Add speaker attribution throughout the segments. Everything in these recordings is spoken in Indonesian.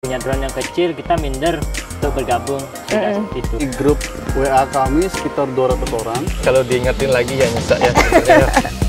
Speaker 1: Punya drone yang kecil, kita minder untuk bergabung. Itu.
Speaker 2: Di grup WA kami sekitar 200 orang.
Speaker 3: Kalau diingetin lagi ya nyesek ya sebenarnya.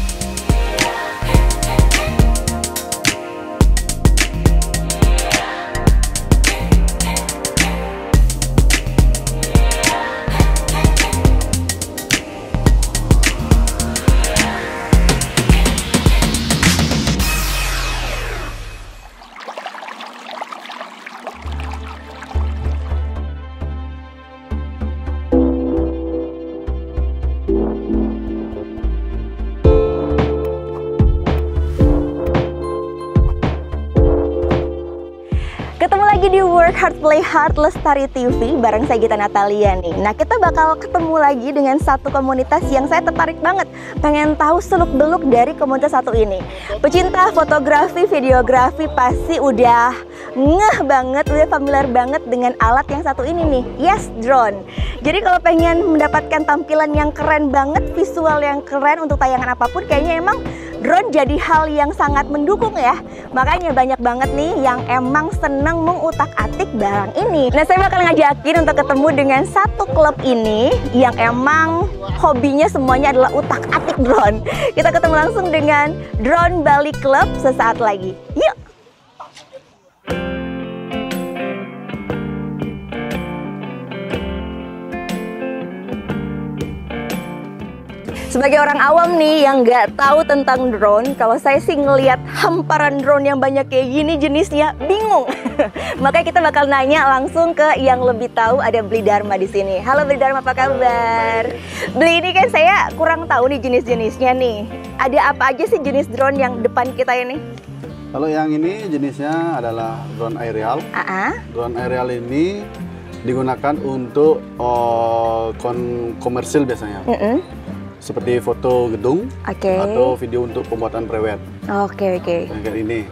Speaker 4: Ketemu lagi di Work Hard Play Hard Lestari TV bareng saya Gita Natalia nih. Nah, kita bakal ketemu lagi dengan satu komunitas yang saya tertarik banget. Pengen tahu seluk-beluk dari komunitas satu ini. Pecinta fotografi, videografi pasti udah ngeh banget, udah familiar banget dengan alat yang satu ini nih. Yes, drone. Jadi kalau pengen mendapatkan tampilan yang keren banget, visual yang keren untuk tayangan apapun, kayaknya emang drone jadi hal yang sangat mendukung ya. Makanya banyak banget nih yang emang seneng mengutak-atik barang ini. Nah, saya bakal ngajakin untuk ketemu dengan satu klub ini yang emang hobinya semuanya adalah utak-atik drone. Kita ketemu langsung dengan Drone Bali Club sesaat lagi. Yuk! Sebagai orang awam nih yang nggak tahu tentang drone, kalau saya sih ngelihat hamparan drone yang banyak kayak gini jenisnya bingung. Makanya kita bakal nanya langsung ke yang lebih tahu, ada Bli Dharma di sini. Halo Bli Dharma, apa kabar? Bli, ini kan saya kurang tahu nih jenis-jenisnya nih. Ada apa aja sih jenis drone yang depan kita ini?
Speaker 2: Kalau yang ini jenisnya adalah drone aerial. Drone aerial ini digunakan untuk komersil biasanya. Seperti foto gedung atau video untuk pembuatan prewed.
Speaker 4: Oke.
Speaker 2: Kayak ini.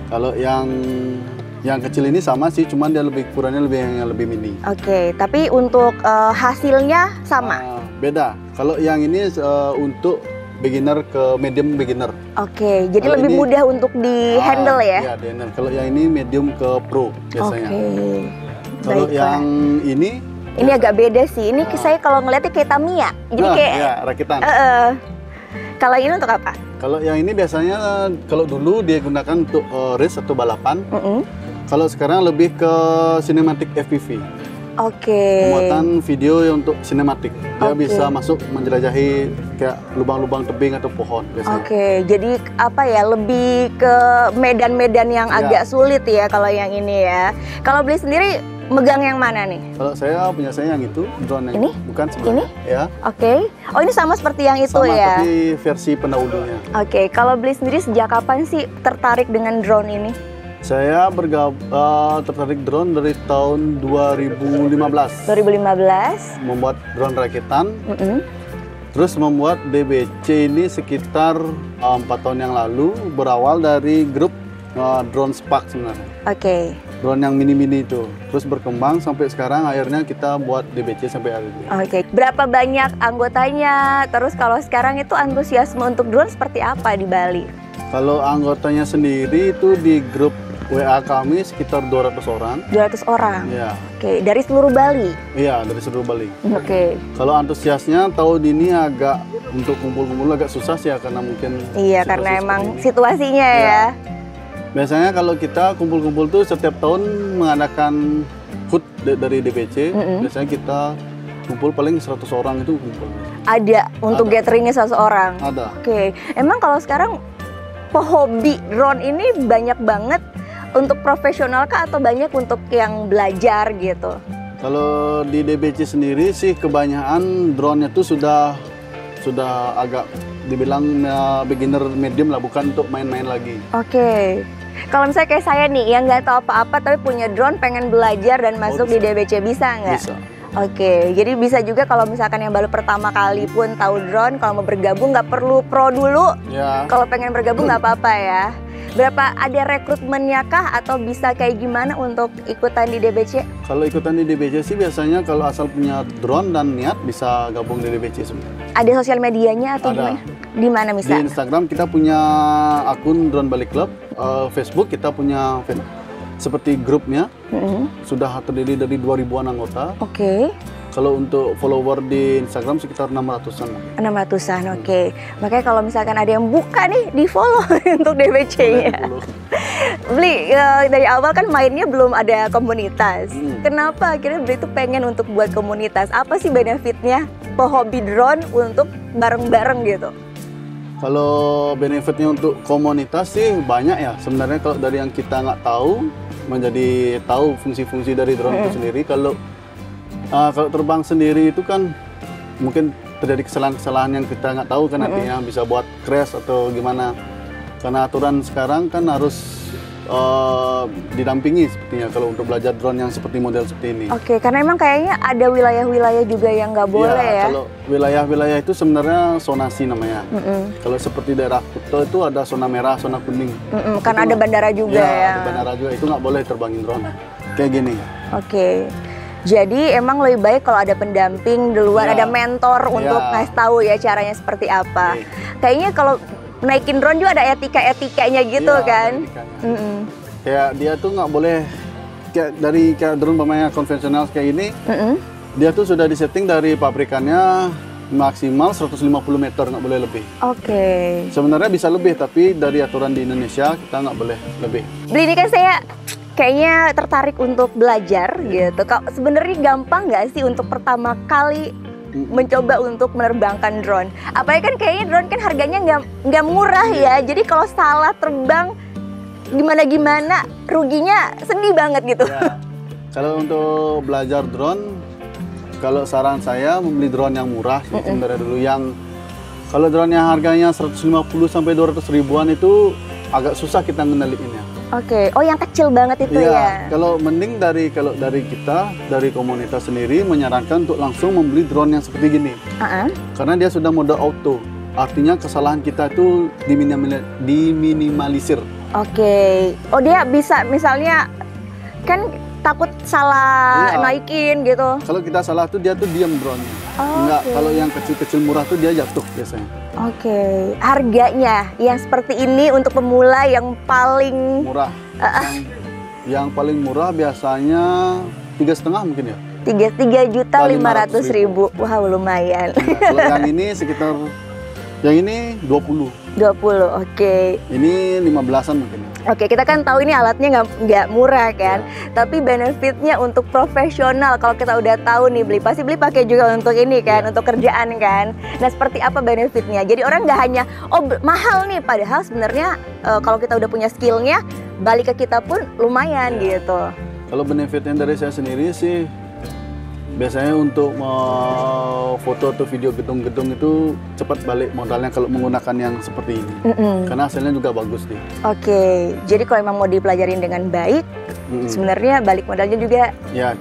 Speaker 2: Kalau yang kecil ini sama sih, cuman dia kurangnya lebih mini.
Speaker 4: Oke, tapi untuk hasilnya sama?
Speaker 2: Beda. Kalau yang ini untuk beginner ke medium beginner.
Speaker 4: Oke, jadi
Speaker 2: kalau
Speaker 4: lebih
Speaker 2: ini,
Speaker 4: mudah untuk di handle ya?
Speaker 2: Iya, di handle. Kalau yang ini medium ke pro biasanya.
Speaker 4: Oke.
Speaker 2: Kalau yang ini
Speaker 4: agak beda sih. Ini saya kalau ngeliatnya kayak Tamiya. Jadi kayak
Speaker 2: ya, rakitan.
Speaker 4: Kalau ini untuk apa?
Speaker 2: Kalau yang ini biasanya kalau dulu dia gunakan untuk race atau balapan. Kalau sekarang lebih ke cinematic FPV.
Speaker 4: Oke.
Speaker 2: Pembuatan video untuk sinematik. Dia bisa masuk menjelajahi kayak lubang-lubang tebing atau pohon biasanya.
Speaker 4: Oke, jadi apa ya, lebih ke medan-medan yang agak sulit ya kalau yang ini ya. Kalau Bli sendiri megang yang mana nih?
Speaker 2: Kalau saya punya yang itu, drone yang
Speaker 4: ini?
Speaker 2: Bukan sebenarnya.
Speaker 4: Ini?
Speaker 2: Ya.
Speaker 4: Oke. Oh, ini sama seperti yang itu
Speaker 2: sama,
Speaker 4: ya?
Speaker 2: Tapi versi pendahulunya.
Speaker 4: Oke, kalau Bli sendiri sejak kapan sih tertarik dengan drone ini?
Speaker 2: Saya tertarik drone dari tahun 2015.
Speaker 4: 2015?
Speaker 2: Membuat drone rakitan. Terus membuat DBC ini sekitar 4 tahun yang lalu, berawal dari grup drone Spark sebenarnya.
Speaker 4: Oke.
Speaker 2: Drone yang mini-mini itu. Terus berkembang sampai sekarang, akhirnya kita buat DBC sampai hari ini.
Speaker 4: Oke. Berapa banyak anggotanya? Terus kalau sekarang itu antusiasme untuk drone seperti apa di Bali?
Speaker 2: Kalau anggotanya sendiri itu di grup WA kami sekitar 200 orang.
Speaker 4: 200 orang?
Speaker 2: Iya.
Speaker 4: Oke, dari seluruh Bali?
Speaker 2: Iya, dari seluruh Bali.
Speaker 4: Oke.
Speaker 2: Kalau antusiasnya tahun ini agak untuk kumpul-kumpul agak susah sih ya, karena mungkin
Speaker 4: karena emang situasinya ya.
Speaker 2: Biasanya kalau kita kumpul-kumpul tuh setiap tahun mengadakan HUT dari DBC, biasanya kita kumpul paling 100 orang itu kumpul.
Speaker 4: Ada untuk gatheringnya 100 orang?
Speaker 2: Ada.
Speaker 4: Oke, emang kalau sekarang pehobi drone ini banyak banget untuk profesional kah atau banyak untuk yang belajar gitu?
Speaker 2: Kalau di DBC sendiri sih kebanyakan drone-nya tuh sudah agak dibilang beginner medium lah, bukan untuk main-main lagi. Oke.
Speaker 4: Kalau misalnya kayak saya nih yang nggak tahu apa-apa tapi punya drone, pengen belajar dan masuk di DBC, bisa nggak?
Speaker 2: Bisa.
Speaker 4: Oke, jadi bisa juga kalau misalkan yang baru pertama kali pun tahu drone, kalau mau bergabung nggak perlu pro dulu.
Speaker 2: Ya.
Speaker 4: Kalau pengen bergabung nggak apa-apa ya. Berapa, ada rekrutmennya kah atau bisa kayak gimana untuk ikutan di DBC?
Speaker 2: Kalau ikutan di DBC sih biasanya kalau asal punya drone dan niat bisa gabung di DBC semua.
Speaker 4: Ada sosial medianya atau
Speaker 2: Ada.
Speaker 4: gimana? Di mana
Speaker 2: Di
Speaker 4: misalnya?
Speaker 2: Instagram kita punya akun Drone Bali Club, Facebook kita punya seperti grupnya sudah terdiri dari 2000-an anggota.
Speaker 4: Oke.
Speaker 2: Kalau untuk follower di Instagram sekitar 600-an.
Speaker 4: 600-an, oke. Makanya kalau misalkan ada yang buka nih, di-follow untuk DBC-nya. Beli, dari awal kan mainnya belum ada komunitas. Kenapa akhirnya Beli itu pengen untuk buat komunitas? Apa sih benefitnya pehobi drone untuk bareng-bareng gitu?
Speaker 2: Kalau benefitnya untuk komunitas sih banyak ya. Sebenarnya kalau dari yang kita nggak tahu, menjadi tahu fungsi-fungsi dari drone itu sendiri. Kalau terbang sendiri itu kan mungkin terjadi kesalahan-kesalahan yang kita nggak tahu kan nantinya bisa buat crash atau gimana. Karena aturan sekarang kan harus didampingi sepertinya kalau untuk belajar drone yang seperti model seperti ini.
Speaker 4: Oke, karena emang kayaknya ada wilayah-wilayah juga yang nggak boleh ya.
Speaker 2: Kalau wilayah-wilayah itu sebenarnya zonasi namanya. Kalau seperti daerah Kuto itu ada zona merah, zona kuning.
Speaker 4: Kan ada bandara juga ya.
Speaker 2: Ada bandara juga, itu nggak boleh terbangin drone. Kayak gini.
Speaker 4: Oke. Jadi emang lebih baik kalau ada pendamping duluan, ada mentor untuk ngasih tahu ya caranya seperti apa. Kayaknya kalau naikin drone juga ada etika-etikanya gitu kan.
Speaker 2: Kayak dia tuh nggak boleh kayak drone pemainnya konvensional kayak ini. Dia tuh sudah disetting dari pabrikannya maksimal 150 meter, nggak boleh lebih.
Speaker 4: Oke.
Speaker 2: Sebenarnya bisa lebih, tapi dari aturan di Indonesia kita nggak boleh lebih.
Speaker 4: Beli ini kan saya kayaknya tertarik untuk belajar gitu. Sebenarnya gampang nggak sih untuk pertama kali mencoba untuk menerbangkan drone? Apalagi kan kayaknya drone kan harganya nggak murah ya. Jadi kalau salah terbang gimana-gimana ruginya sedih banget gitu.
Speaker 2: Ya. Kalau untuk belajar drone, kalau saran saya membeli drone yang murah sebenarnya dulu. Yang kalau drone yang harganya 150 sampai 200 ribuan itu agak susah kita ngendaliinnya.
Speaker 4: Oke, oh yang kecil banget itu ya.
Speaker 2: Kalau mending dari kita dari komunitas sendiri menyarankan untuk langsung membeli drone yang seperti gini. Karena dia sudah mode auto. Artinya kesalahan kita itu diminimalisir.
Speaker 4: Oke. Oh dia bisa misalnya kan takut salah naikin gitu.
Speaker 2: Kalau kita salah tuh dia tuh diam drone-nya. Enggak, kalau yang kecil-kecil murah tuh dia jatuh biasanya.
Speaker 4: Oke. Harganya yang seperti ini untuk pemula yang paling
Speaker 2: murah. Yang paling murah biasanya 3,5 mungkin ya.
Speaker 4: 3.500.000. Wow, lumayan.
Speaker 2: Kalau yang ini sekitar yang ini 20.
Speaker 4: 20, oke.
Speaker 2: Ini 15-an mungkin.
Speaker 4: Oke, kita kan tahu ini alatnya nggak murah kan, tapi benefitnya untuk profesional kalau kita udah tahu nih Beli, pasti Beli pakai juga untuk ini kan, untuk kerjaan kan. Nah seperti apa benefitnya? Jadi orang nggak hanya mahal nih, padahal sebenarnya kalau kita udah punya skillnya, balik ke kita pun lumayan gitu.
Speaker 2: Kalau benefitnya dari saya sendiri sih, biasanya untuk foto atau video gedung-gedung itu cepat balik modalnya kalau menggunakan yang seperti ini. Karena hasilnya juga bagus nih.
Speaker 4: Oke, jadi kalau memang mau dipelajarin dengan baik, sebenarnya balik modalnya juga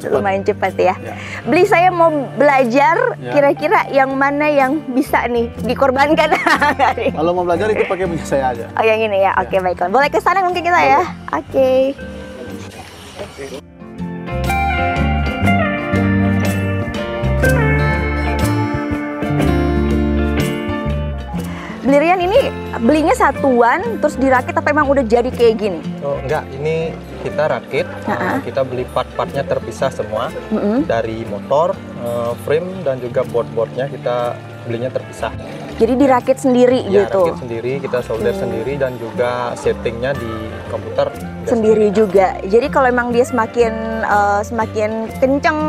Speaker 4: lumayan cepat ya. Beli saya mau belajar, kira-kira yang mana yang bisa nih dikorbankan?
Speaker 2: Kalau mau belajar itu pakai punya saya aja.
Speaker 4: Oh yang ini ya, oke baiklah. Boleh ke sana mungkin kita ya? Oke. Beli Rian ini belinya satuan terus dirakit apa emang udah jadi kayak gini?
Speaker 3: Oh enggak, ini kita rakit, kita beli part-partnya terpisah semua dari motor, frame dan juga board-boardnya kita belinya terpisah.
Speaker 4: Jadi dirakit sendiri gitu?
Speaker 3: Rakit sendiri, kita solder sendiri dan juga settingnya di komputer
Speaker 4: sendiri juga. Jadi kalau emang dia semakin kenceng,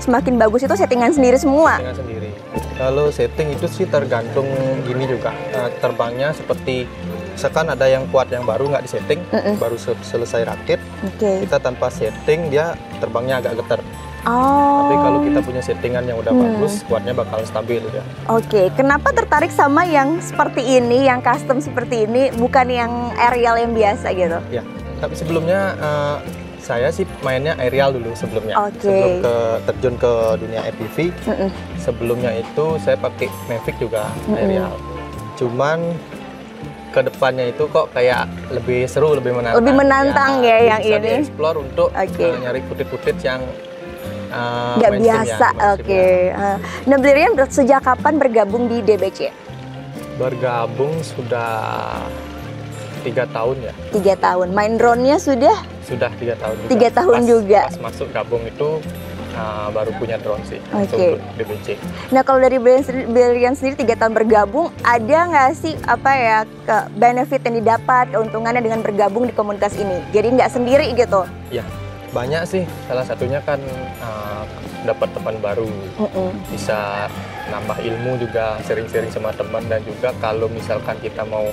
Speaker 4: semakin bagus itu settingan sendiri semua?
Speaker 3: Settingan sendiri. Kalau setting itu sih tergantung gini juga, terbangnya seperti misalkan ada yang kuat yang baru nggak disetting, baru selesai rakit, kita tanpa setting dia terbangnya agak getar. Tapi kalau kita punya settingan yang udah bagus, kuatnya bakal stabil ya.
Speaker 4: Oke, kenapa tertarik sama yang seperti ini, yang custom seperti ini, bukan yang aerial yang biasa gitu?
Speaker 3: Ya, tapi sebelumnya saya sih mainnya aerial dulu sebelumnya. Sebelum terjun ke dunia FPV, sebelumnya itu saya pakai Mavic juga aerial. Cuman kedepannya itu kok kayak lebih seru, lebih menantang.
Speaker 4: Lebih menantang ya yang
Speaker 3: bisa
Speaker 4: ini.
Speaker 3: Explore untuk nyari footage-footage yang
Speaker 4: nggak biasa. Nah, Beli Rian sejak kapan bergabung di DBC?
Speaker 3: Bergabung sudah 3 tahun ya.
Speaker 4: 3 tahun. Main drone-nya sudah
Speaker 3: 3 tahun juga.
Speaker 4: 3 tahun juga.
Speaker 3: Pas masuk gabung itu baru punya drone sih.
Speaker 4: Oke.
Speaker 3: Untuk DBC.
Speaker 4: Nah, kalau dari Brilian sendiri 3 tahun bergabung, ada nggak sih benefit yang didapat, keuntungannya dengan bergabung di komunitas ini? Jadi nggak sendiri gitu?
Speaker 3: Ya, banyak sih. Salah satunya kan dapat teman baru, bisa nambah ilmu juga, sharing-sharing sama teman, dan juga kalau misalkan kita mau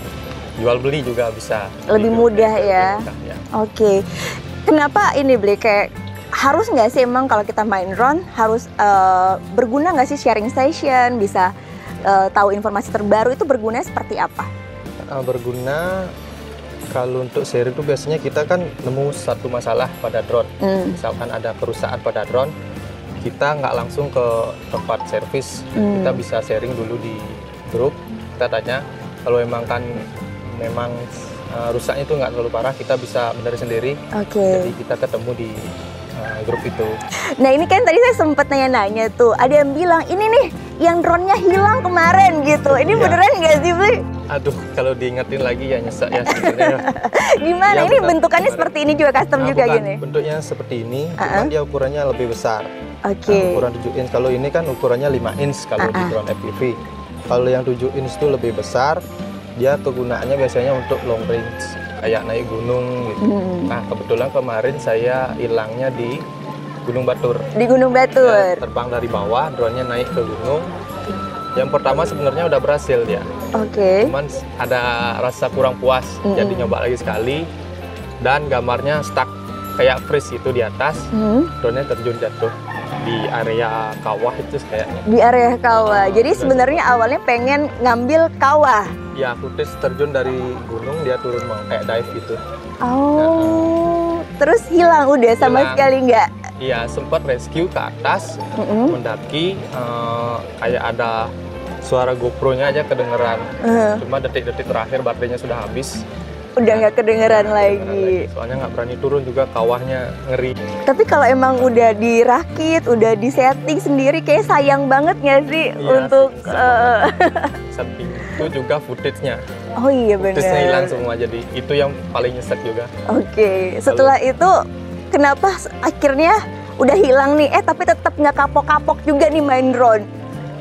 Speaker 3: jual beli juga bisa
Speaker 4: lebih mudah ya.
Speaker 3: Ya.
Speaker 4: Oke. Kenapa ini beli kayak harus nggak sih emang kalau kita main drone harus berguna nggak sih sharing session, bisa tahu informasi terbaru, itu berguna seperti apa?
Speaker 3: Berguna kalau untuk sharing itu biasanya kita kan nemu satu masalah pada drone. Misalkan ada kerusakan pada drone, kita nggak langsung ke tempat servis, kita bisa sharing dulu di grup. Kita tanya, kalau memang rusaknya itu nggak terlalu parah, kita bisa benerin sendiri. Jadi kita ketemu di grup itu.
Speaker 4: Nah, ini kan tadi saya sempat nanya-nanya tuh, ada yang bilang ini nih yang drone-nya hilang kemarin gitu. Ini beneran nggak sih, Bli?
Speaker 3: Aduh, kalau diingetin lagi ya nyesek ya sebenarnya.
Speaker 4: Gimana?
Speaker 3: Ya,
Speaker 4: ini bentukannya seperti ini juga, custom juga
Speaker 3: bukan,
Speaker 4: gini?
Speaker 3: bentuknya seperti ini, cuma dia ukurannya lebih besar. Ukuran 7 inch. Kalau ini kan ukurannya 5 inch kalau di drone FPV. Kalau yang 7 inch itu lebih besar, dia kegunaannya biasanya untuk long range, kayak naik gunung gitu. Nah, kebetulan kemarin saya hilangnya di Gunung Batur.
Speaker 4: Di Gunung Batur?
Speaker 3: Ya, terbang dari bawah, drone-nya naik ke gunung. Yang pertama sebenarnya udah berhasil dia. Cuman ada rasa kurang puas, jadi nyoba lagi sekali. Dan gambarnya stuck, kayak freeze itu di atas, drone-nya terjun jatuh di area kawah itu kayaknya. Di area
Speaker 4: kawah. Jadi sebenarnya awalnya pengen ngambil kawah.
Speaker 3: Ya, footage terjun dari gunung, dia turun kayak dive gitu.
Speaker 4: Terus hilang udah sama sekali nggak?
Speaker 3: Iya, sempat rescue ke atas, mendaki, kayak ada suara GoPro-nya aja kedengeran. Cuma detik-detik terakhir baterainya sudah habis.
Speaker 4: Udah nggak kedengeran lagi.
Speaker 3: Soalnya nggak berani turun juga, kawahnya ngeri.
Speaker 4: Tapi kalau emang udah dirakit, udah disetting sendiri, kayak sayang banget nggak sih untuk
Speaker 3: samping itu juga footage-nya.
Speaker 4: Oh iya benar.
Speaker 3: Footage-nya hilang semua, jadi itu yang paling nyesek juga.
Speaker 4: Setelah itu kenapa akhirnya udah hilang nih? Tapi tetap nggak kapok-kapok juga nih main drone?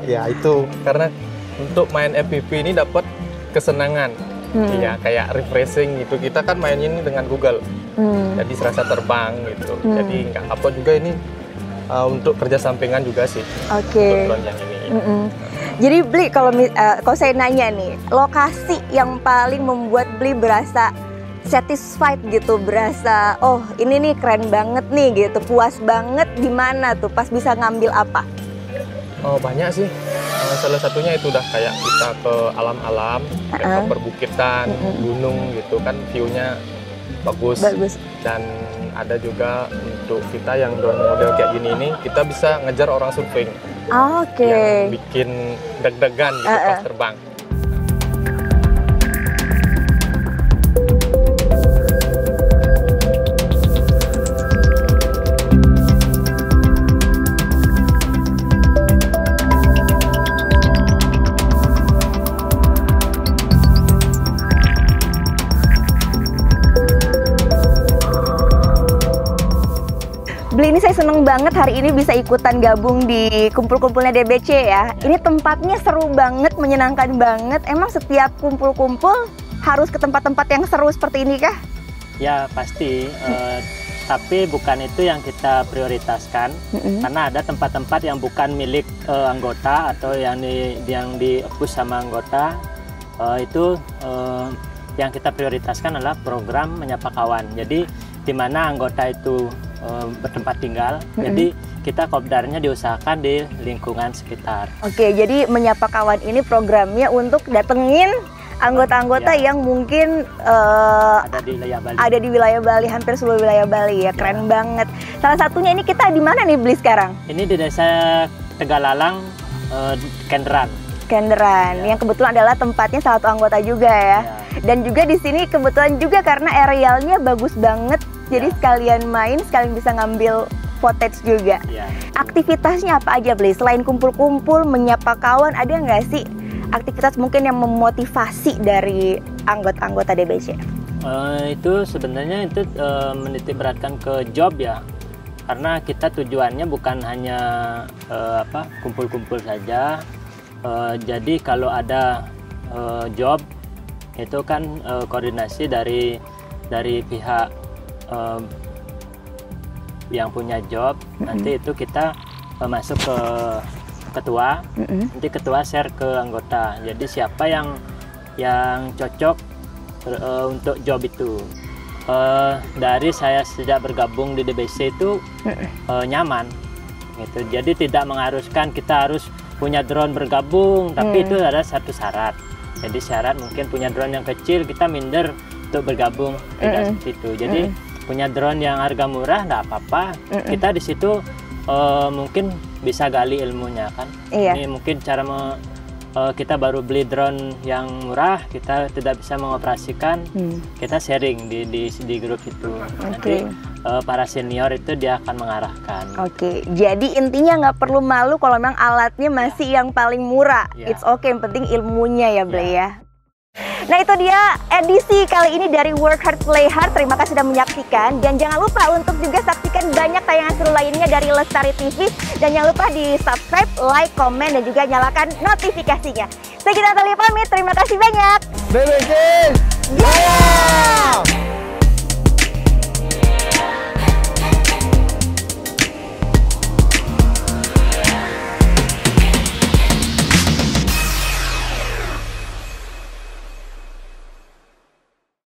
Speaker 3: Ya itu karena untuk main FPV ini dapat kesenangan. Iya, kayak refreshing gitu. Kita kan main ini dengan Google, jadi serasa terbang gitu. Jadi nggak apa juga ini untuk kerja sampingan juga sih. Untuk drone yang ini.
Speaker 4: Jadi Bli, kalau saya nanya nih, lokasi yang paling membuat Bli berasa satisfied gitu, berasa oh ini nih keren banget nih gitu, puas banget, di mana tuh pas bisa ngambil apa?
Speaker 3: Oh banyak sih. Salah satunya itu udah kayak kita ke alam-alam, ke perbukitan, gunung gitu kan, view-nya bagus. Dan ada juga untuk kita yang drone model kayak gini ini, kita bisa ngejar orang surfing. Yang bikin deg-degan gitu pas terbang.
Speaker 4: Bli, ini saya seneng banget hari ini bisa ikutan gabung di kumpul-kumpulnya DBC ya. Ini tempatnya seru banget, menyenangkan banget. Emang setiap kumpul-kumpul harus ke tempat-tempat yang seru seperti ini kah?
Speaker 1: Ya pasti, tapi bukan itu yang kita prioritaskan. Karena ada tempat-tempat yang bukan milik anggota atau yang di-push sama anggota. Itu yang kita prioritaskan adalah program Menyapa Kawan. Jadi di mana anggota itu bertempat tinggal, jadi kita kopdarnya diusahakan di lingkungan sekitar.
Speaker 4: Jadi Menyapa Kawan ini programnya untuk datengin anggota-anggota yang mungkin ada di wilayah Bali, hampir seluruh wilayah Bali ya. Keren banget. Salah satunya ini kita di mana nih Bli sekarang?
Speaker 1: Ini di desa Tegalalang, Kenderan.
Speaker 4: Yang kebetulan adalah tempatnya salah satu anggota juga ya. Dan juga di sini kebetulan juga karena arealnya bagus banget. Jadi sekalian main, sekalian bisa ngambil footage juga. Aktivitasnya apa aja Bli? Selain kumpul-kumpul, menyapa kawan, ada nggak sih aktivitas mungkin yang memotivasi dari anggota-anggota DBC?
Speaker 1: Itu sebenarnya itu menitik beratkan ke job ya, karena kita tujuannya bukan hanya kumpul-kumpul saja. Jadi kalau ada job itu kan koordinasi dari pihak yang punya job. Nanti itu kita masuk ke ketua, nanti ketua share ke anggota. Jadi siapa yang cocok untuk job itu. Dari saya sejak bergabung di DBC itu nyaman gitu. Jadi tidak mengharuskan kita harus punya drone bergabung, tapi itu ada satu syarat. Jadi syarat mungkin punya drone yang kecil kita minder untuk bergabung, tidak seperti itu. Jadi punya drone yang harga murah enggak apa-apa. Kita di situ mungkin bisa gali ilmunya kan. Ini mungkin cara kita baru beli drone yang murah, kita tidak bisa mengoperasikan, kita sharing di grup itu. Nanti para senior itu dia akan mengarahkan.
Speaker 4: Jadi intinya nggak perlu malu kalau memang alatnya masih yang paling murah. It's okay, yang penting ilmunya ya Ble ya. Nah itu dia edisi kali ini dari Work Hard Play Hard. Terima kasih sudah menyaksikan, dan jangan lupa untuk juga saksikan banyak tayangan seru lainnya dari Lestari TV. Dan jangan lupa di subscribe, like, komen, dan juga nyalakan notifikasinya. Saya Gita Natalia pamit, terima kasih banyak.
Speaker 3: DBC
Speaker 4: Jaya!